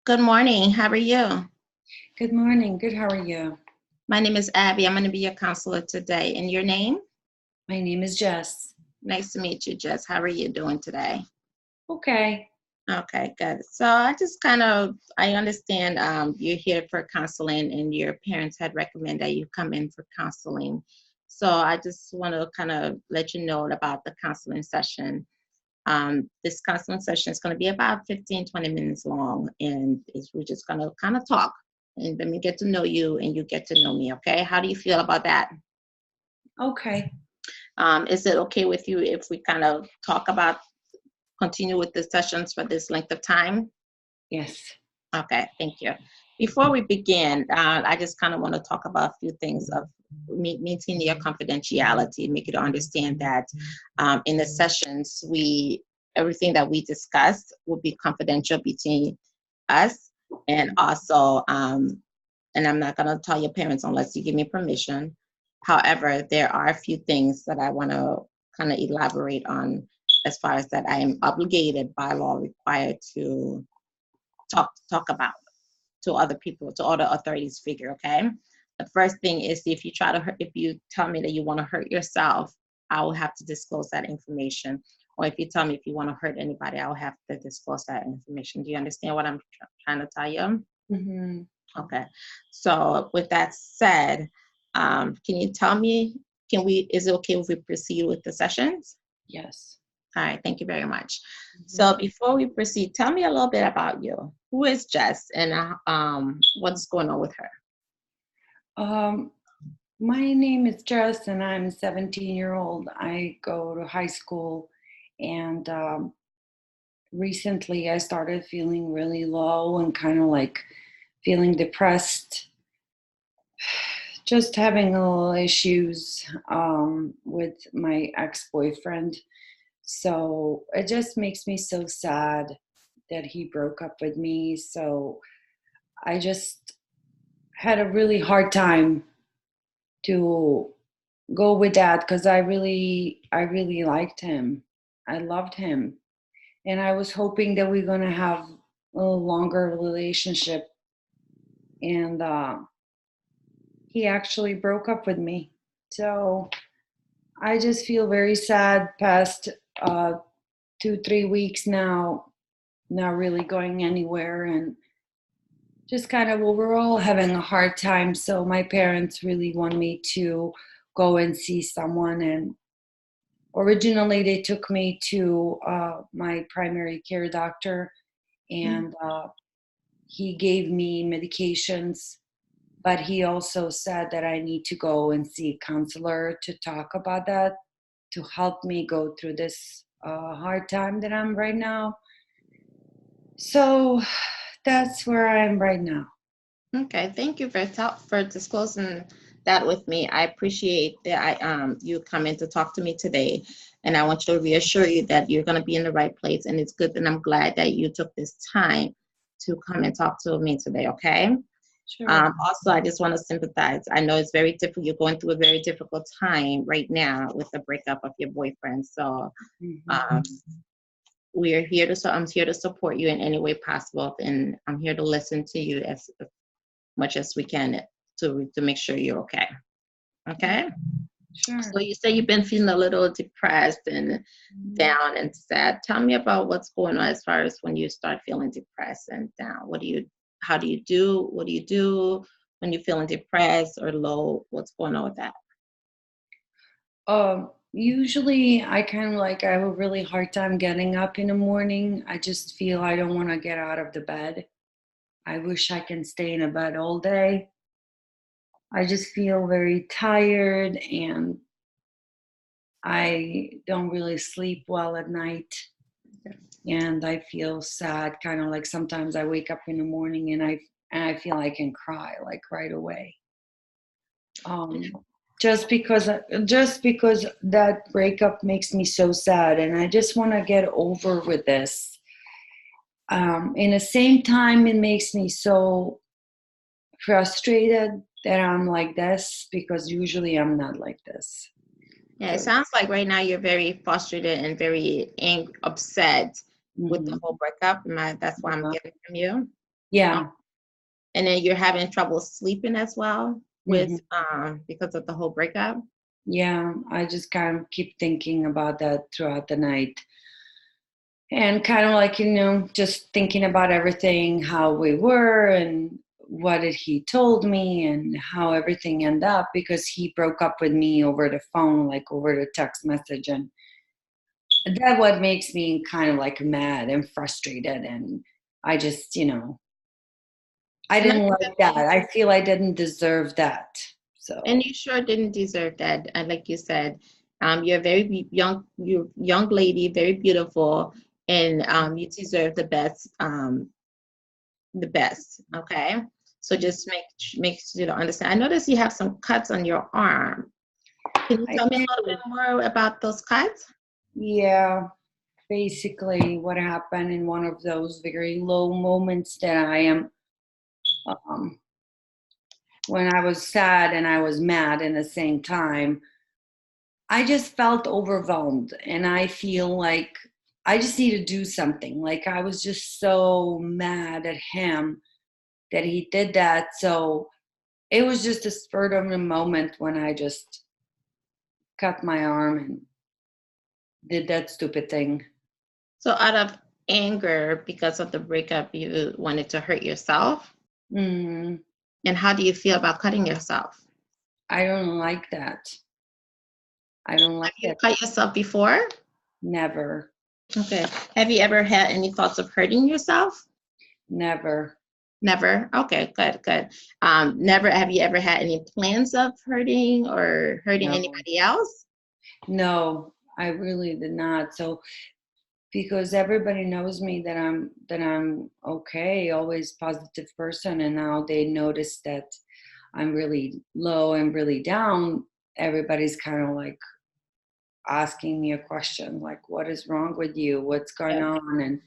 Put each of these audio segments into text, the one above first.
Good morning. How are you? Good morning. Good. How are you? My name is Abby. I'm going to be your counselor today. And your name? My name is Jess. Nice to meet you, Jess. How are you doing today? Okay. Okay, good. So I understand you're here for counseling and your parents had recommended that you come in for counseling. So I just want to kind of let you know about the counseling session. This counseling session is going to be about 15-20 minutes long, and we're just going to kind of talk and let me get to know you and you get to know me, okay? How do you feel about that? Okay. Is it okay with you if we kind of continue with the sessions for this length of time? Yes. Okay, thank you. Before we begin, I just kind of want to talk about a few things of maintaining your confidentiality, make you to understand that in the sessions, everything that we discuss will be confidential between us, and also, and I'm not going to tell your parents unless you give me permission. However, there are a few things that I want to kind of elaborate on as far as that I am obligated by law required to talk about to other people, to other authorities figure, okay? The first thing is if you tell me that you want to hurt yourself, I will have to disclose that information. Or if you tell me if you want to hurt anybody, I will have to disclose that information. Do you understand what I'm trying to tell you? Mm-hmm. Okay. So with that said, can you tell me, is it okay if we proceed with the sessions? Yes. All right, thank you very much. Mm-hmm. So before we proceed, tell me a little bit about you. Who is Jess and what's going on with her? My name is Jess, and I'm 17-year-old. I go to high school, and recently I started feeling really low and kind of like feeling depressed. Just having a little issues with my ex-boyfriend. So it just makes me so sad that he broke up with me. So I just had a really hard time to go with that because I really liked him. I loved him. And I was hoping that we're gonna have a little longer relationship. And he actually broke up with me. So I just feel very sad past 2-3 weeks now, not really going anywhere, and just kind of overall having a hard time. So my parents really want me to go and see someone. And originally they took me to my primary care doctor, and he gave me medications, but he also said that I need to go and see a counselor to talk about that, to help me go through this hard time that I'm right now. So that's where I am right now. Okay, thank you for disclosing that with me. I appreciate that you coming to talk to me today, and I want to reassure you that you're going to be in the right place, and it's good, and I'm glad that you took this time to come and talk to me today. Okay. Sure. Also, I just want to sympathize. I know it's very difficult. You're going through a very difficult time right now with the breakup of your boyfriend. So Mm-hmm. um, I'm here to support you in any way possible, and I'm here to listen to you as much as we can to make sure you're okay. Okay. Sure. So you say you've been feeling a little depressed and down and sad. Tell me about what's going on as far as when you start feeling depressed and down. How do you do? What do you do when you're feeling depressed or low? What's going on with that? Usually I kind of like I have a really hard time getting up in the morning. I just feel I don't want to get out of the bed. I wish I can stay in a bed all day. I just feel very tired, and I don't really sleep well at night, and I feel sad, kind of like sometimes I wake up in the morning and I feel I can cry like right away. Um, just because that breakup makes me so sad, and I just want to get over with this. In the same time, it makes me so frustrated that I'm like this because usually I'm not like this. Yeah, it So sounds like right now you're very frustrated and very upset with the Mhm. whole breakup. That's why I'm Yeah. getting from you. Oh, Yeah. and then you're having trouble sleeping as well with Mhm. because of the whole breakup. Yeah. I just kind of keep thinking about that throughout the night. And kind of like, just thinking about everything, how we were and what did he told me and how everything ended up because he broke up with me over the phone, like over the text message. And that what makes me kind of like mad and frustrated. And I just, I And I didn't think like that. I feel I didn't deserve that. and So, you sure didn't deserve that. And like you said, you're a very you're young lady, very beautiful, and you deserve the best. Okay, so just make sure you understand. I notice you have some cuts on your arm. Can you I tell me a little bit do. more about those cuts? Yeah, basically what happened in one of those very low moments that I am, um, when I was sad and I was mad in the same time, I just felt overwhelmed and I feel like I just need to do something. Like I was just so mad at him that he did that. So it was just a spur of the moment when I just cut my arm and did that stupid thing. So out of anger because of the breakup, you wanted to hurt yourself. Mm, And how do you feel about cutting yourself? I don't like that. I don't like Have you that. cut yourself before? Never, Okay. Have you ever had any thoughts of hurting yourself? never. Never. Okay, good, good. Never. Have you ever had any plans of hurting or hurting No, anybody else? no, I really did not. So because everybody knows me that I'm okay, always positive person, and now they notice that I'm really low and really down. Everybody's kind of like asking me a question like, what is wrong with you, what's going Yeah. on? And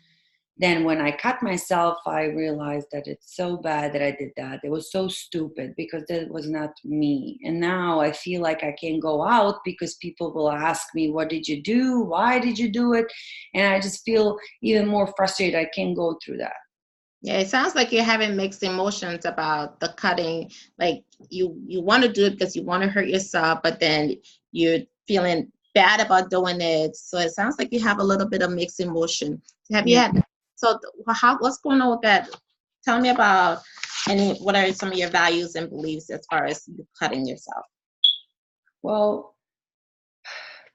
then when I cut myself, I realized that it's so bad that I did that. It was so stupid because that was not me. And now I feel like I can't go out because people will ask me, what did you do? Why did you do it? And I just feel even more frustrated. I can't go through that. Yeah, it sounds like you're having mixed emotions about the cutting. Like you want to do it because you want to hurt yourself, but then you're feeling bad about doing it. So it sounds like you have a little bit of mixed emotion. Have you Yeah. had so how what's going on with that? Tell me about what are some of your values and beliefs as far as you cutting yourself? Well,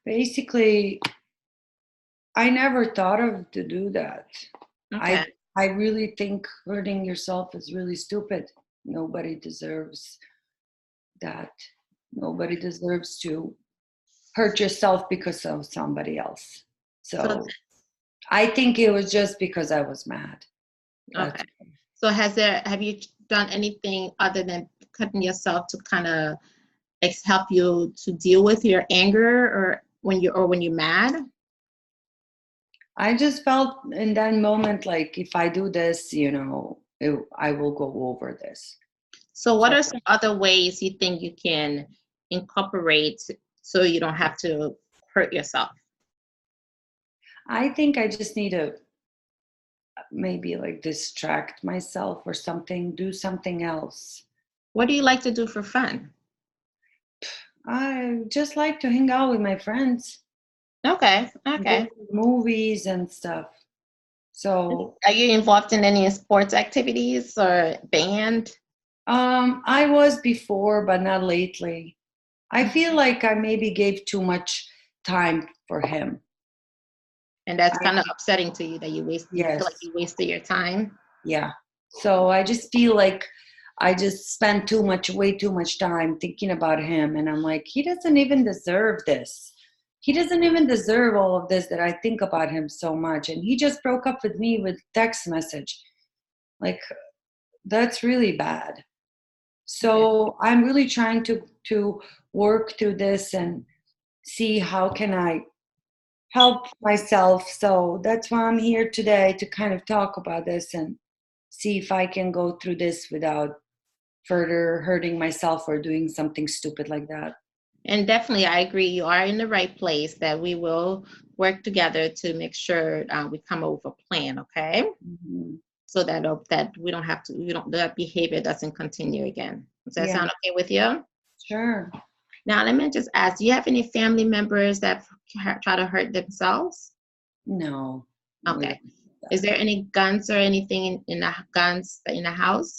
basically, I never thought of to do that. Okay. I really think hurting yourself is really stupid. Nobody deserves that. Nobody deserves to hurt yourself because of somebody else. So So I think it was just because I was mad. okay. That's So have you done anything other than cutting yourself to kind of help you to deal with your anger or when you're mad? I just felt in that moment like if I do this, I will go over this. So what So are some other ways you think you can incorporate so you don't have to hurt yourself? I think I just need to maybe like distract myself or something, do something else. What do you like to do for fun? I just like to hang out with my friends, Okay, go okay. to movies and stuff. So Are you involved in any sports activities or band? I was before, but not lately. I feel like I maybe gave too much time for him. And that's I kind of upsetting to you that you feel like Yes, you wasted your time. yeah. So I just feel like I just spent way too much time thinking about him, and I'm like, he doesn't even deserve this. He doesn't even deserve all of this that I think about him so much, and he just broke up with me with text message. Like that's really bad. Okay. So I'm really trying to work through this and see how can I help myself. So that's why I'm here today to kind of talk about this and see if I can go through this without further hurting myself or doing something stupid like that. And definitely, I agree. You are in the right place. That we will work together to make sure we come up with a plan. Okay, Hmm. so that we don't have to. We don't that behavior doesn't continue again. Does that Yeah, sound okay with you? sure. Now, let me just ask: do you have any family members that try to hurt themselves? No, we Okay. don't do Is that. there any guns or anything in the guns in the house?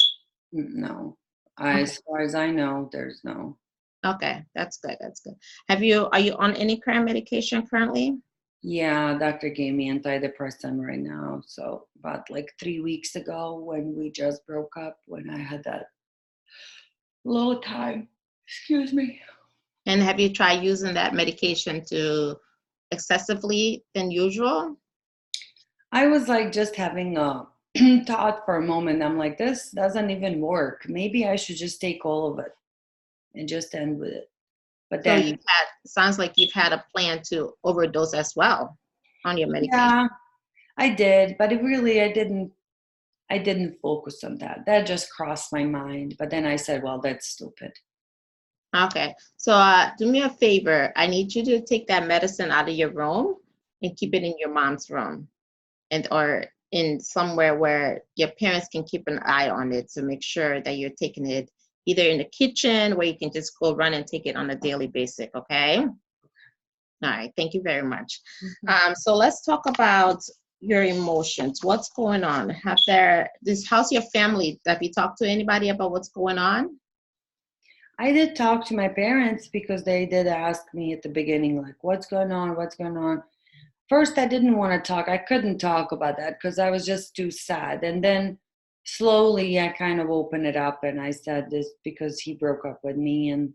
No. Okay. As far as I know, there's no. Okay, that's good. That's good. Are you on any current medication currently? Yeah, doctor gave me antidepressant right now. So about like 3 weeks ago when we just broke up, when I had that little time. Excuse me. And have you tried using that medication to excessively than usual? I was like just having a thought for a moment. I'm like, this doesn't even work. Maybe I should just take all of it and just end with it. But So then, sounds like you've had a plan to overdose as well on your medication. yeah, I did, but it really, I didn't focus on that. That just crossed my mind. But then I said, well, that's stupid. Okay. So do me a favor. I need you to take that medicine out of your room and keep it in your mom's room. And or in somewhere where your parents can keep an eye on it to make sure that you're taking it either in the kitchen where you can just go run and take it on a daily basis. Okay. All right. Thank you very much. Mhm. So let's talk about your emotions. What's going on? How's your family? Have you talked to anybody about what's going on? I did talk to my parents because they did ask me at the beginning, like, what's going on? What's going on? First, I didn't want to talk. I couldn't talk about that because I was just too sad. And then slowly I kind of opened it up and I said this because he broke up with me. And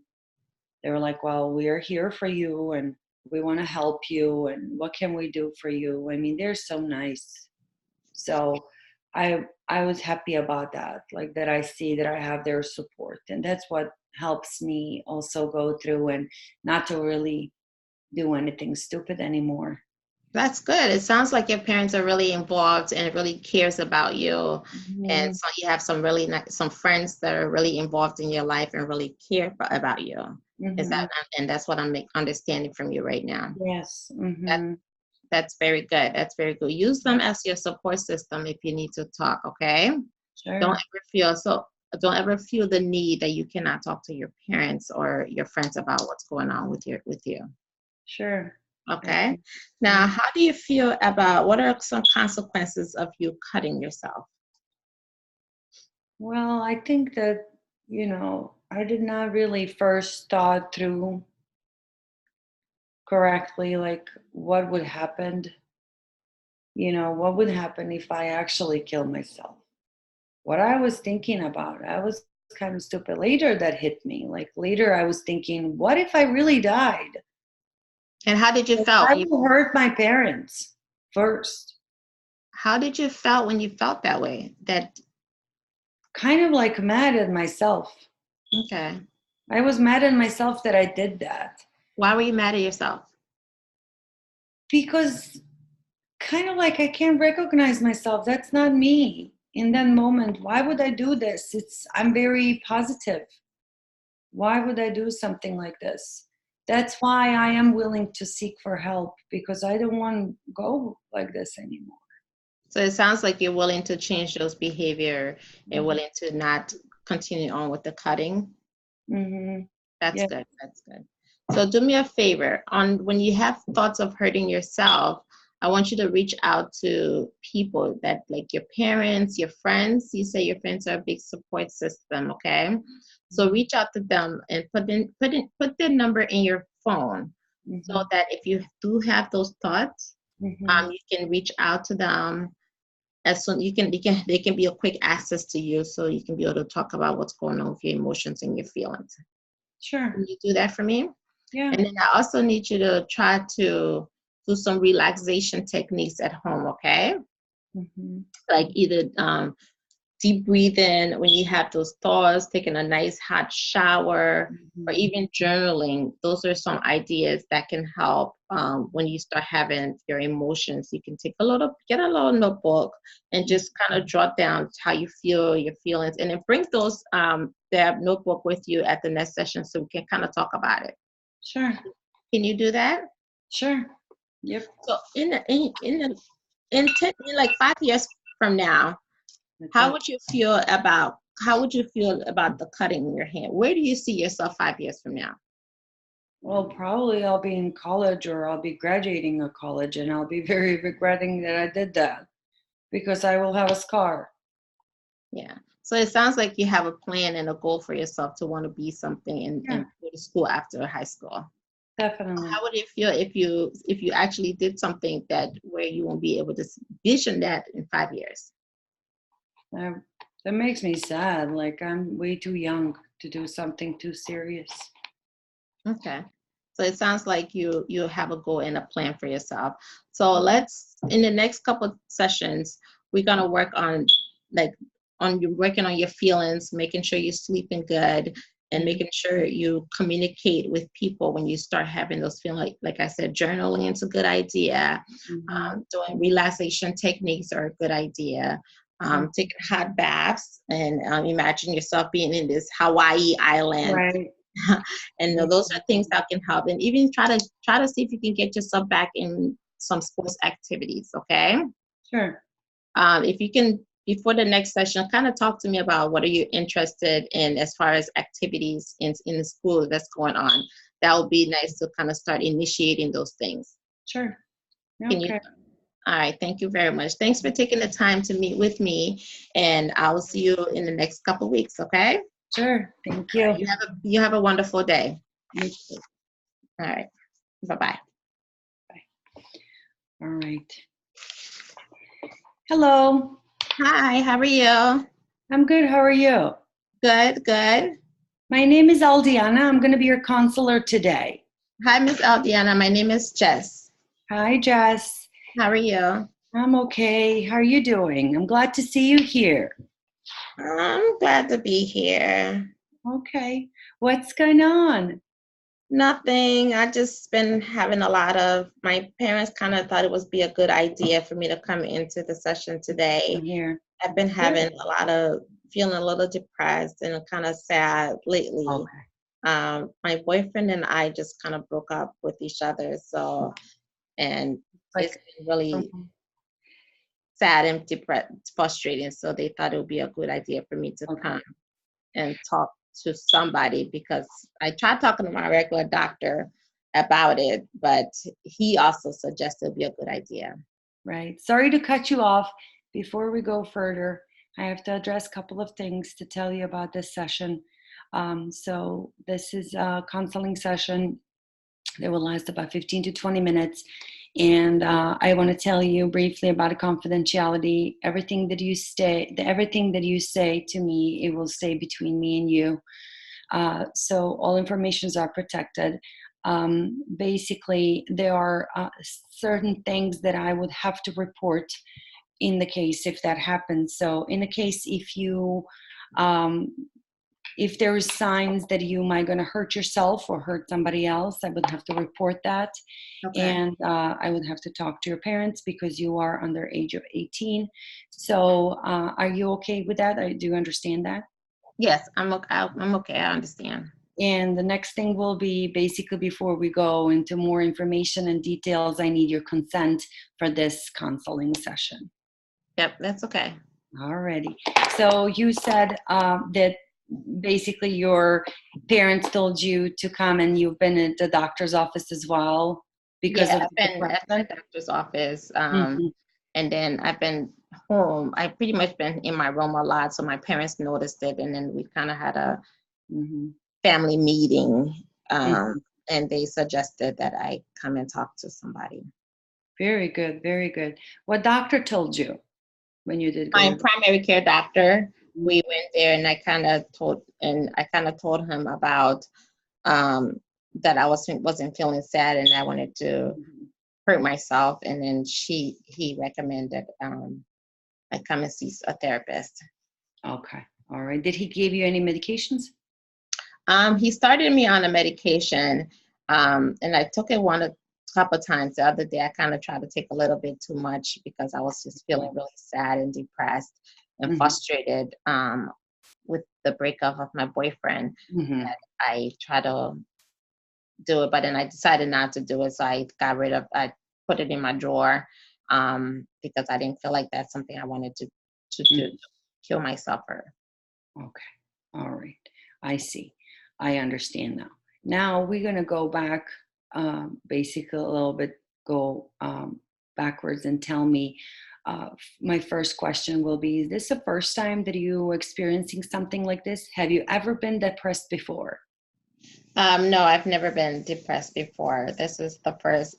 they were like, well, we are here for you and we want to help you. And what can we do for you? I mean, they're so nice. So I was happy about that, like that I see that I have their support. And that's what helps me also go through and not to really do anything stupid anymore. That's good. It sounds like your parents are really involved and really cares about you. And Mhm. so you have some really nice, some friends that are really involved in your life and really care about you. Is that Mhm. and that's what I'm understanding from you right now. Yes. That Mhm. that's very good. That's very good. Use them as your support system if you need to talk, okay? Don't Sure. ever feel so don't ever feel the need that you cannot talk to your parents or your friends about what's going on with you. Sure. Okay. Okay. Now, Mhm. how do you feel about what are some consequences of you cutting yourself? Well, I think that, I did not really first thought through correctly, like what would happen, what would happen if I actually kill myself. What I was thinking about, I was kind of stupid. Later that hit me. Like later I was thinking, what if I really died? And how did you Like, felt I when you will hurt my parents first. how did you felt when you felt that way? That Kind of like mad at myself. okay. I was mad at myself that I did that Why were you mad at yourself? because kind of like I can't recognize myself. That's not me in that moment. Why would I do this? I'm very positive. Why would I do something like this? That's why I am willing to seek for help because I don't want to go like this anymore. So it sounds like you're willing to change those behavior and Mhm. willing to not continue on with the cutting. Mhm. That's Yeah. good. That's good. So do me a favor. On when you have thoughts of hurting yourself, I want you to reach out to people that like your parents, your friends. You say your friends are a big support system, okay? So reach out to them and put their number in your phone so Mhm. that if you do have those thoughts, Mhm. you can reach out to them as soon you can they can be a quick access to you so you can be able to talk about what's going on with your emotions and your feelings. Sure. Can you do that for me? Yeah. And then I also need you to try to do some relaxation techniques at home, okay? Mhm. Like either deep breathing when you have those thoughts, taking a nice hot shower, or Mhm. even journaling. Those are some ideas that can help when you start having your emotions. You can get a little notebook and just kind of jot down how you feel, your feelings, and then bring that notebook with you at the next session so we can kind of talk about it. Sure. Can you do that? Sure. Yep. So in like 5 years from now, how would you feel about the cutting your hair? Where do you see yourself 5 years from now? Well, probably I'll be in college or I'll be graduating a college and I'll be very regretting that I did that because I will have a scar. Yeah. So it sounds like you have a plan and a goal for yourself to want to be something and go to school after high school. Definitely. How would it feel if you actually did something where you won't be able to vision that in 5 years? That makes me sad. Like I'm way too young to do something too serious. Okay. So it sounds like you have a goal and a plan for yourself. So let's in the next couple sessions, we're gonna work on like on you working on your feelings, making sure you're sleeping good, and making sure you communicate with people when you start having those feelings. Like I said, journaling is a good idea. Doing relaxation techniques are a good idea. Taking hot baths and imagine yourself being in this Hawaii island. Right. And those are things that can help. And even try to see if you can get yourself back in some sports activities. Okay. Sure. If you can, before the next session, kind of talk to me about what are you interested in as far as activities in the school that's going on. That would be nice to kind of start initiating those things. Sure. Can you? All right. Thank you very much. Thanks for taking the time to meet with me. And I will see you in the next couple of weeks. Okay. Sure. Thank you. You have a wonderful day. You too. All right. Bye-bye. Bye. All right. Hello. Hi, how are you? I'm good. How are you? Good, good. My name is Aldiana. I'm going to be your counselor today. Hi, Miss Aldiana. My name is Jess. Hi, Jess. How are you? I'm okay. How are you doing? I'm glad to see you here. I'm glad to be here. Okay. What's going on? Nothing. I just been having my parents kind of thought it would be a good idea for me to come into the session today. Here. I've been having feeling a little depressed and kind of sad lately. Okay. My boyfriend and I just kind of broke up with each other. And it's been really sad and depressed, frustrating. So they thought it would be a good idea for me to come and talk to somebody, because I tried talking to my regular doctor about it, but he also suggested it would be a good idea. Right. Sorry to cut you off. Before we go further, I have to address a couple of things to tell you about this session. So this is a counseling session that will last about 15 to 20 minutes. And I want to tell you briefly about confidentiality. Everything that you say to me, it will stay between me and you. So all informations are protected. Basically, there are certain things that I would have to report in the case if that happens. So in the case if there is signs that you might going to hurt yourself or hurt somebody else, I would have to report that. Okay. And I would have to talk to your parents because you are under age of 18. So are you okay with that? Do you understand that? Yes, I'm okay. I understand. And the next thing will be basically before we go into more information and details, I need your consent for this counseling session. Yep, that's okay. Alrighty. So you said that basically your parents told you to come and you've been at the doctor's office as well because of I've been at the doctor's office. And then I've been home. I've pretty much been in my room a lot, so my parents noticed it, and then we kind of had a family meeting, and they suggested that I come and talk to somebody. Very good, very good. What doctor told you when you did go? My primary care doctor. We went there, and I kind of told him about that I wasn't feeling sad, and I wanted to hurt myself, and then he recommended I come and see a therapist. Okay, all right. Did he give you any medications? He started me on a medication, and I took it a couple times. The other day, I kind of tried to take a little bit too much because I was just feeling really sad and depressed and frustrated with the breakup of my boyfriend. That I try to do it, but then I decided not to do it. So I put it in my drawer, because I didn't feel like that's something I wanted to do, kill myself for. Okay. All right. I see. I understand now. Now we're going to go back, basically a little bit, go backwards and tell me. My first question will be, is this the first time that you experiencing something like this? Have you ever been depressed before? No, I've never been depressed before. This is the first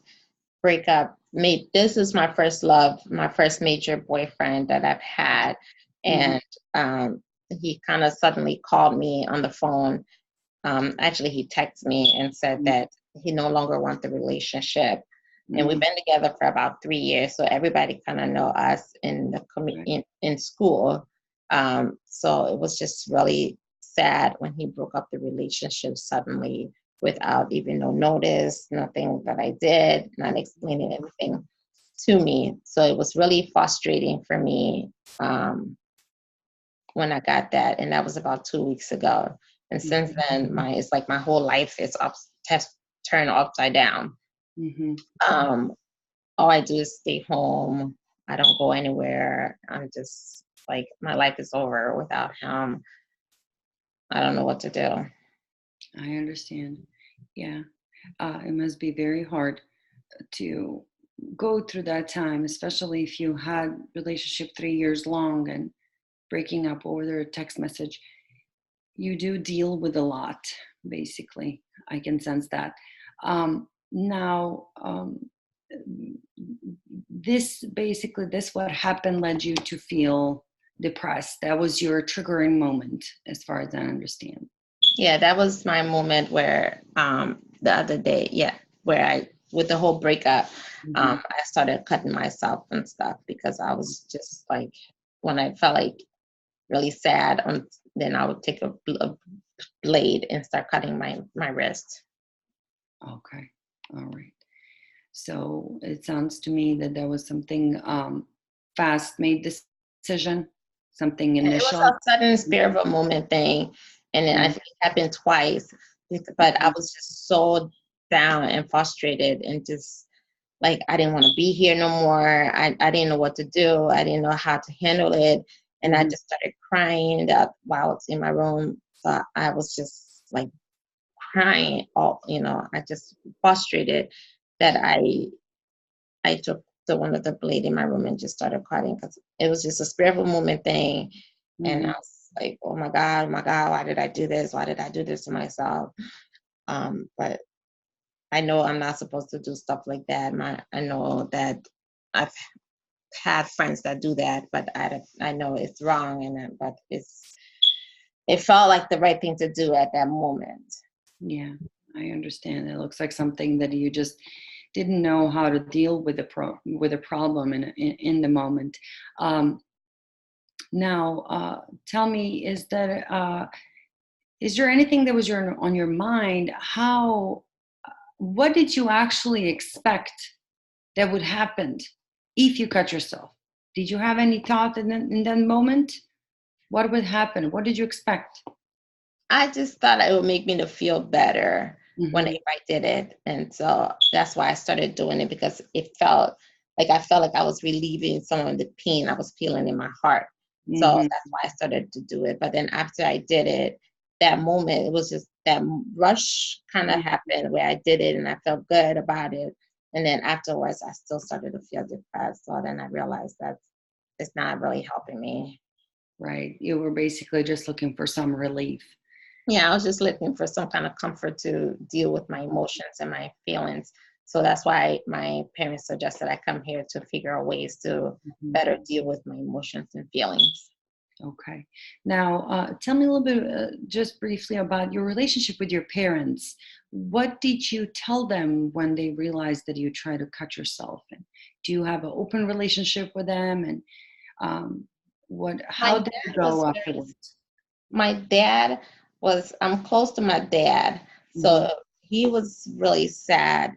breakup. This is my first love, my first major boyfriend that I've had. And he kind of suddenly called me on the phone. Actually, he texted me and said that he no longer wants the relationship. And we've been together for about 3 years, so everybody kind of know us in the in school. So it was just really sad when he broke up the relationship suddenly without even no notice, nothing that I did, not explaining anything to me. So it was really frustrating for me when I got that, and that was about 2 weeks ago. And since then, it's like my whole life is turned upside down. All I do is stay home. I don't go anywhere. I'm just like, my life is over without him. I don't know what to do. I understand. Yeah. It must be very hard to go through that time, especially if you had relationship 3 years long and breaking up over their text message. You do deal with a lot, basically. I can sense that. Now, this what happened led you to feel depressed. That was your triggering moment, as far as I understand. Yeah, that was my moment where the other day, where with the whole breakup, I started cutting myself and stuff because I was just like, when I felt like really sad, then I would take a blade and start cutting my wrist. Okay, all right. So it sounds to me that there was something fast made decision, something initial. It was a sudden spur of a moment thing, and then I think it happened twice. But I was just so down and frustrated, and just like I didn't want to be here no more. I didn't know what to do. I didn't know how to handle it, and I just started crying while I was in my room. So I was just like crying. I just frustrated that I took one of the blade in my room and just started crying because it was just a spiritual moment thing. And I was like, oh my God, why did I do this? Why did I do this to myself? But I know I'm not supposed to do stuff like that. I know that I've had friends that do that, but I know it's wrong, but it felt like the right thing to do at that moment. Yeah, I understand. It looks like something that you just didn't know how to deal with a problem in the moment. Now, tell me, is there anything that was on your mind? What did you actually expect that would happen if you cut yourself? Did you have any thought in that moment? What would happen? What did you expect? I just thought it would make me to feel better if I did it. And so that's why I started doing it, because I felt like I was relieving some of the pain I was feeling in my heart. So that's why I started to do it. But then after I did it, that moment, it was just that rush kind of happened where I did it and I felt good about it. And then afterwards, I still started to feel depressed. So then I realized that it's not really helping me. Right. You were basically just looking for some relief. Yeah, I was just looking for some kind of comfort to deal with my emotions and my feelings. So that's why my parents suggested I come here to figure out ways to better deal with my emotions and feelings. Okay. Now, tell me a little bit, just briefly, about your relationship with your parents. What did you tell them when they realized that you tried to cut yourself? And do you have an open relationship with them? And how did it go afterwards? My dad I'm close to my dad. So he was really sad.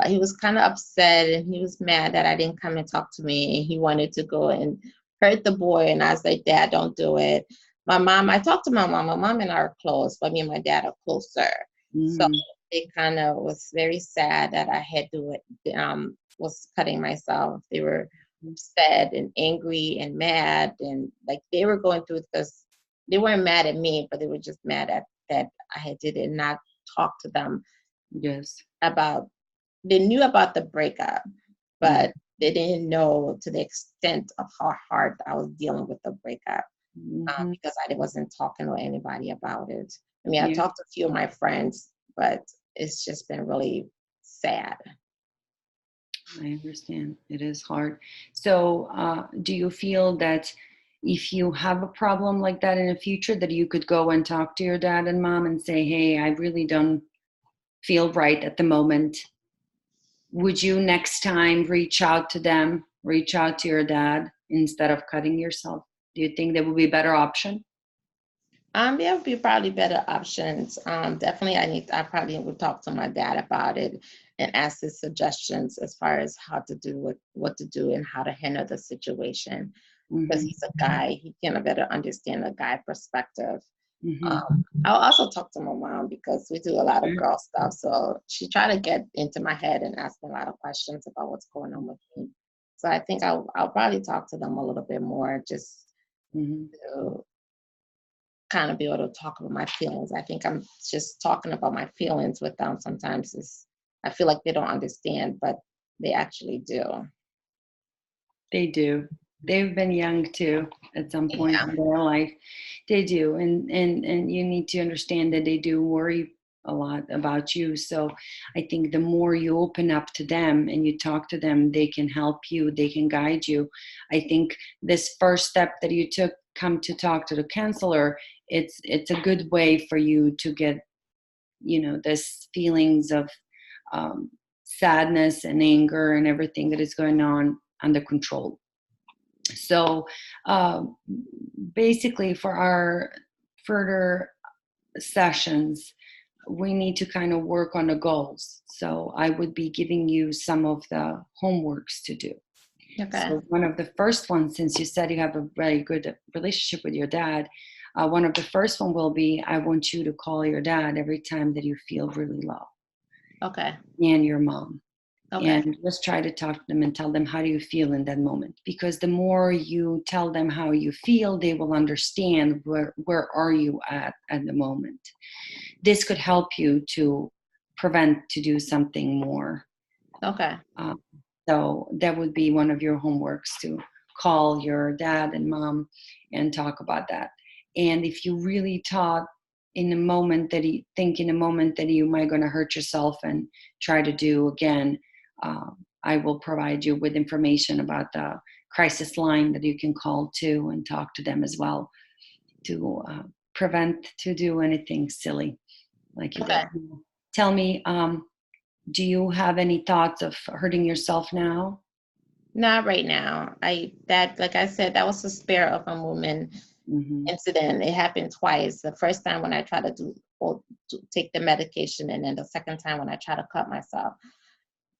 He was kind of upset and he was mad that I didn't come and talk to me. And he wanted to go and hurt the boy. And I was like, Dad, don't do it. I talked to my mom. My mom and I are close, but me and my dad are closer. So It kind of was very sad that I had to was cutting myself. They were sad and angry and mad, and like they were going through because they weren't mad at me, but they were just mad at that I had did not talk to them Yes. about. They knew about the breakup, Mm-hmm. but they didn't know to the extent of how hard I was dealing with the breakup Mm-hmm. because I wasn't talking to anybody about it. I mean, I Yeah, talked to a few of my friends, but it's just been really sad. I understand. It is hard. So, do you feel that if you have a problem like that in the future, that you could go and talk to your dad and mom and say, "Hey, I really don't feel right at the moment." Would you next time reach out to them, reach out to your dad instead of cutting yourself? Do you think that would be a better option? There would be probably better options. Definitely, I probably would talk to my dad about it and ask his suggestions as far as how to do it, what to do, and how to handle the situation. Because Mm-hmm. he's a guy, he can better understand the guy perspective. Mm-hmm. I'll also talk to my mom because we do a lot of girl stuff. So she tried to get into my head and ask me a lot of questions about what's going on with me. So I think I'll probably talk to them a little bit more just Mm-hmm. to kind of be able to talk about my feelings. I think I'm just talking about my feelings with them sometimes is I feel like they don't understand, but they actually do. They do. They've been young too at some point Yeah. in their life. They do. And you need to understand that they do worry a lot about you. So I think the more you open up to them and you talk to them, they can help you, they can guide you. I think this first step that you took, come to talk to the counselor, it's a good way for you to get, this feelings of um, sadness and anger and everything that is going on under control. So uh, basically, for our further sessions, we need to kind of work on the goals. So I would be giving you some of the homeworks to do. Okay. So one of the first ones, since you said you have a very good relationship with your dad, one of the first one will be, I want you to call your dad every time that you feel really low, Okay. and your mom, Okay. and just try to talk to them and tell them how do you feel in that moment, because the more you tell them how you feel, they will understand where are you at the moment. This could help you to prevent to do something more. Okay. um, so that would be one of your homeworks, to call your dad and mom and talk about that. And if you really thought in a moment that you think in a moment that you might going to hurt yourself and try to do again, I will provide you with information about the crisis line that you can call to and talk to them as well, to prevent to do anything silly like you Okay. did. Tell me, do you have any thoughts of hurting yourself now? Not right now. Like I said, that was a spare of a moment Hmm. incident. It happened twice. The first time when I tried to to take the medication, and then the second time when I tried to cut myself.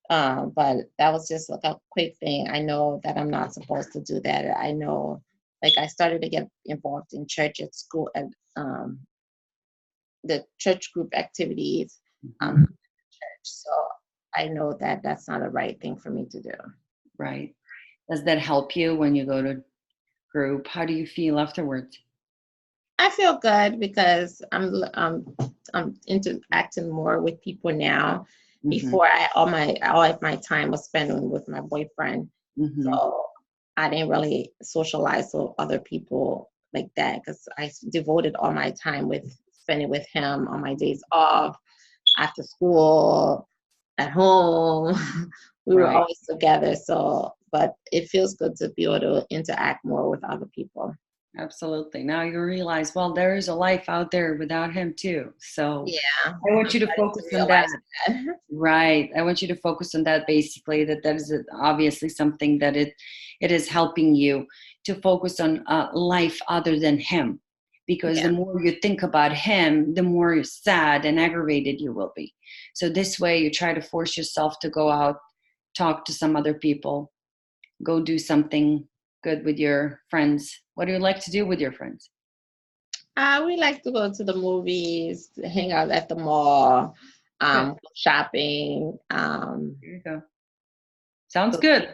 But that was just like a quick thing. I know that I'm not supposed to do that. I know, like I started to get involved in church at school at the church group activities Hmm. church. So I know that that's not the right thing for me to do. Right. Does that help you when you go to group? How do you feel afterwards? I feel good because I'm interacting more with people now. Hmm. Before all of my time was spent with my boyfriend, Hmm. so I didn't really socialize with other people like that because I devoted all my time with spending with him on my days off, after school, at home. We were Right. always together. So, but it feels good to be able to interact more with other people. Absolutely. Now you realize, well, there is a life out there without him too. So Yeah, I want I'm you to starting to focus on that. realize that. Right. I want you to focus on that, basically, that is obviously something that it is helping you to focus on life other than him. Because Yeah. the more you think about him, the more sad and aggravated you will be. So this way you try to force yourself to go out, talk to some other people, go do something good with your friends. What do you like to do with your friends? We like to go to the movies, hang out at the mall. Good. shopping. There you go. Sounds good.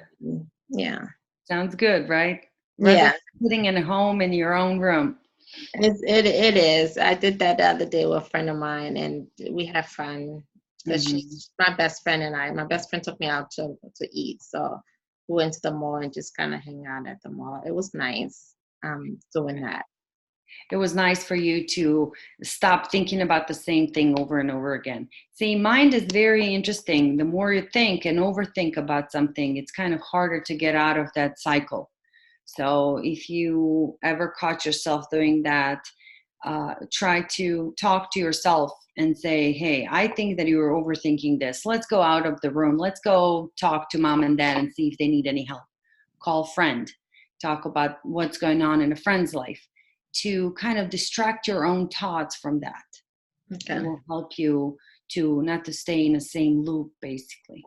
Yeah. Sounds good, right? Rather Yeah. than sitting in a home in your own room. It is. I did that the other day with a friend of mine, and we had fun. Because Hmm. she's my best friend, and my best friend took me out to eat. So we went to the mall and just kind of hang out at the mall. It was nice doing that. It was nice for you to stop thinking about the same thing over and over again. See, mind is very interesting. The more you think and overthink about something, it's kind of harder to get out of that cycle. So if you ever caught yourself doing that, try to talk to yourself and say, hey, I think that you were overthinking this. Let's go out of the room. Let's go talk to mom and dad and see if they need any help. Call a friend. Talk about what's going on in a friend's life to kind of distract your own thoughts from that. It Okay. will help you to not to stay in the same loop, basically.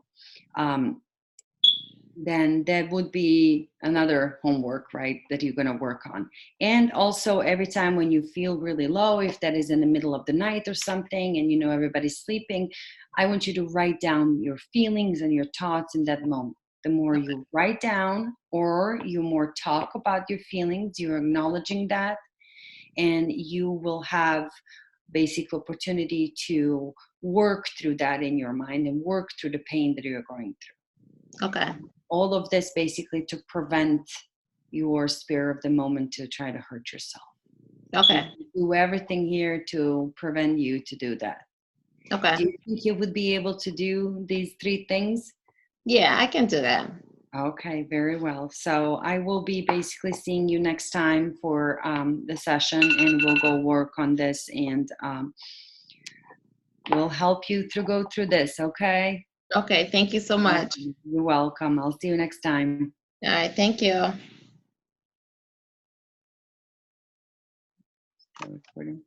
Um, then that would be another homework, right, that you're going to work on. And also every time when you feel really low, if that is in the middle of the night or something and you know everybody's sleeping, I want you to write down your feelings and your thoughts in that moment. The more you write down or you more talk about your feelings, you're acknowledging that, and you will have basic opportunity to work through that in your mind and work through the pain that you're going through. Okay. All of this basically to prevent your spur of the moment to try to hurt yourself. Okay. We do everything here to prevent you to do that. Okay. Do you think you would be able to do these 3 things? Yeah, I can do that. Okay, very well. So I will be basically seeing you next time for the session, and we'll go work on this, and we'll help you go through this, okay? Okay. Thank you so All much. right, you're welcome. I'll see you next time. All right. Thank you. Still recording.